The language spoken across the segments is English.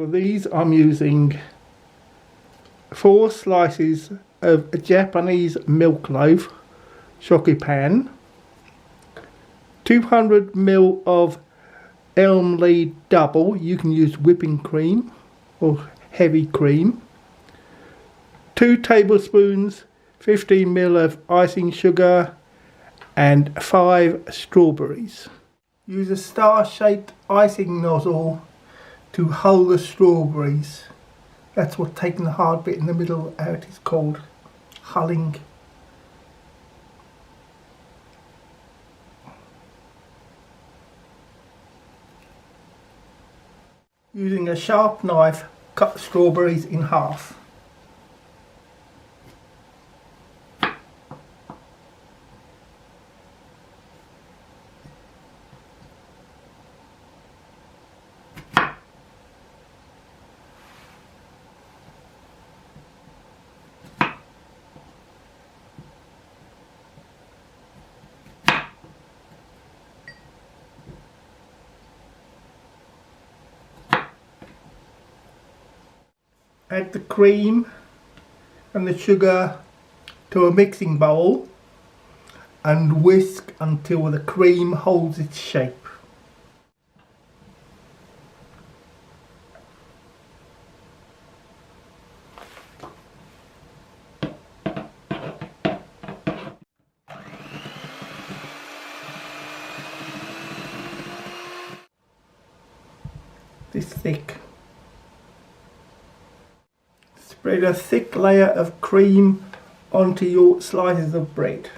For these I'm using 4 slices of a Japanese milk loaf, Shokupan, 200 ml of Elmlea double, you can use whipping cream or heavy cream, 2 tablespoons, 15 ml of icing sugar and 5 strawberries. Use a star-shaped icing nozzle to hold the strawberries. That's what taking the hard bit in the middle out is called, hulling. Using a sharp knife, cut the strawberries in half. Add the cream and the sugar to a mixing bowl and whisk until the cream holds its shape. This thick. Spread a thick layer of cream onto your slices of bread.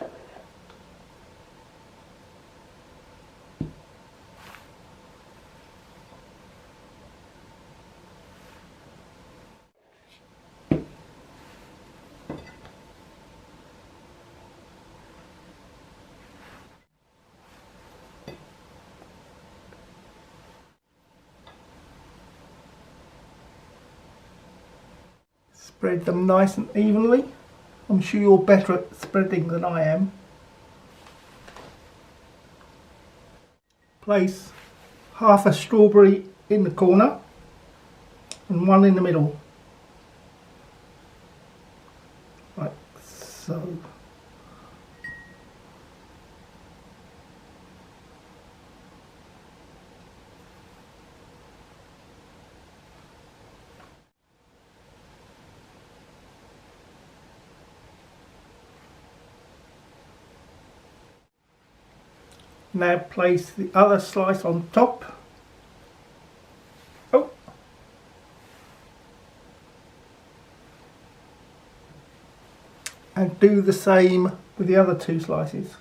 Spread them nice and evenly. I'm sure you're better at spreading than I am. Place half a strawberry in the corner and one in the middle, like so. Now place the other slice on top. Oh. And do the same with the other 2 slices.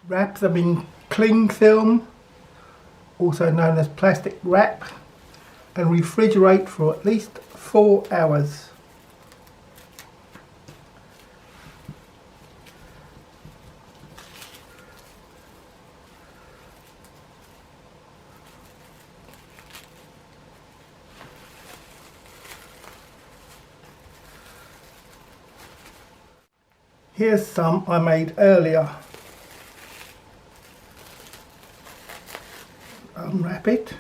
Wrap them in cling film, also known as plastic wrap, and refrigerate for at least 4 hours. Here's some I made earlier. Unwrap it.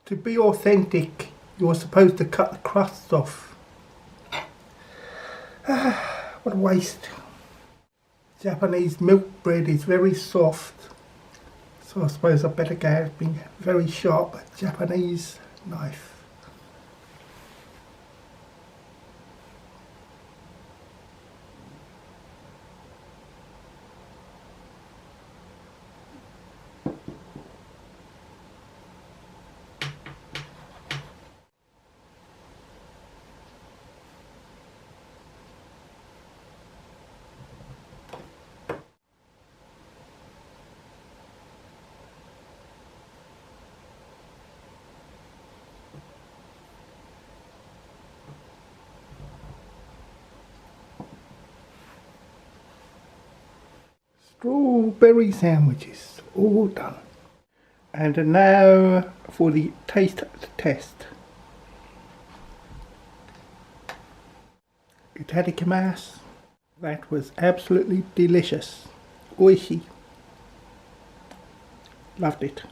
To be authentic, you're supposed to cut the crusts off. What a waste. Japanese milk bread is very soft, so I suppose I better go out being very sharp Japanese knife. Strawberry sandwiches, all done. And now for the taste test. Itadakimasu. That was absolutely delicious. Oishi. Loved it.